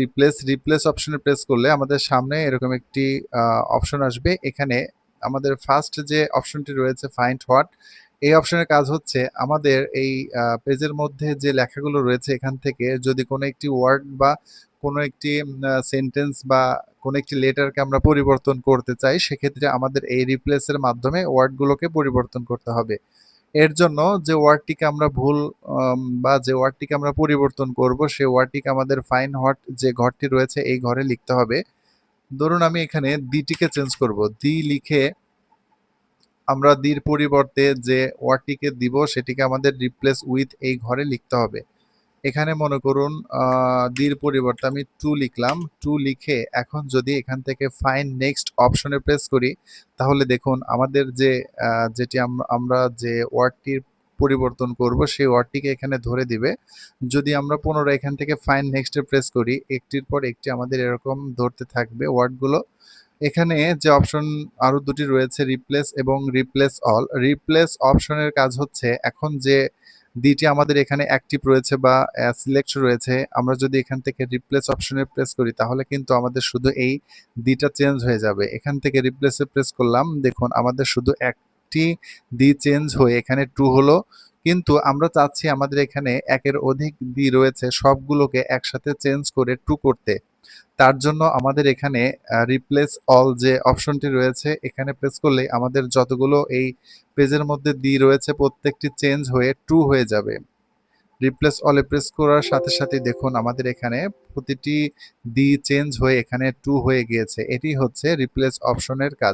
Replace অপশনে press করলে আমাদের সামনে এরকম একটি অপশন আসবে। এখানে আমাদের ফার্স্ট যে অপশনটি রয়েছে ফাইন্ড হোয়াট, এই অপশনের কাজ হচ্ছে আমাদের এই পেজের মধ্যে যে লেখাগুলো রয়েছে এখান থেকে যদি কোনো একটি ওয়ার্ড বা কোনো একটি সেন্টেন্স বা কোনো একটি লেটারকে আমরা পরিবর্তন করতে চাই, সেক্ষেত্রে আমাদের এই রিপ্লেসের মাধ্যমে ওয়ার্ডগুলোকে পরিবর্তন করতে হবে। এর জন্য যে ওয়ার্ডটিকে আমরা ভুল বা যে ওয়ার্ডটিকে আমরা পরিবর্তন করব সেই ওয়ার্ডটিকে আমাদের ফাইন্ড হোয়াট যে ঘরটি রয়েছে এই ঘরে লিখতে হবে। ধরুন আমি এখানে দিটিকে চেঞ্জ করব। দি লিখে আমরা দির পরিবর্তে যে ওয়ার্ডটিকে দিব সেটিকে আমাদের রিপ্লেস উইথ এই ঘরে লিখতে হবে। এখানে মনে করুন দির পরিবর্তে আমি টু লিখলাম। টু লিখে এখন যদি এখান থেকে ফাইন্ড নেক্সট অপশনে প্রেস করি, তাহলে দেখুন আমাদের যে যেটি আমরা যে ওয়ার্ডটির পরিবর্তন করব সেই ওয়ার্ডটিকে এখানে ধরে দিবে। যদি আমরা পুনরায় এখান থেকে ফাইন্ড নেক্সটে প্রেস করি, একটির পর একটি আমাদের এরকম ধরতে থাকবে ওয়ার্ডগুলো। এখানে যে অপশন আরো দুটি রয়েছে রিপ্লেস এবং রিপ্লেস অল। রিপ্লেস অপশনের কাজ হচ্ছে এখন যে দিটি আমাদের এখানে অ্যাক্টিভ রয়েছে বা সিলেক্ট রয়েছে, আমরা যদি এখান থেকে রিপ্লেস অপশনে প্রেস করি তাহলে কিন্তু আমাদের শুধু এই দিটা চেঞ্জ হয়ে যাবে। এখান থেকে রিপ্লেসে প্রেস করলাম, দেখুন আমাদের শুধু একটি দি চেঞ্জ হয়ে এখানে টু হলো। কিন্তু আমরা চাচ্ছি আমাদের এখানে একের অধিক দি রয়েছে সবগুলোকে একসাথে চেঞ্জ করে টু করতে। তার জন্য আমাদের এখানে রিপ্লেস অল যে অপশনটি রয়েছে এখানে প্রেস করলেই আমাদের যতগুলো এই পেজের মধ্যে দি রয়েছে প্রত্যেকটি চেঞ্জ হয়ে টু হয়ে যাবে। রিপ্লেস অলে প্রেস করার সাথে সাথে দেখুন আমাদের এখানে প্রতিটি দি চেঞ্জ হয়ে এখানে টু হয়ে গিয়েছে। এটি হচ্ছে রিপ্লেস অপশনের কাজ।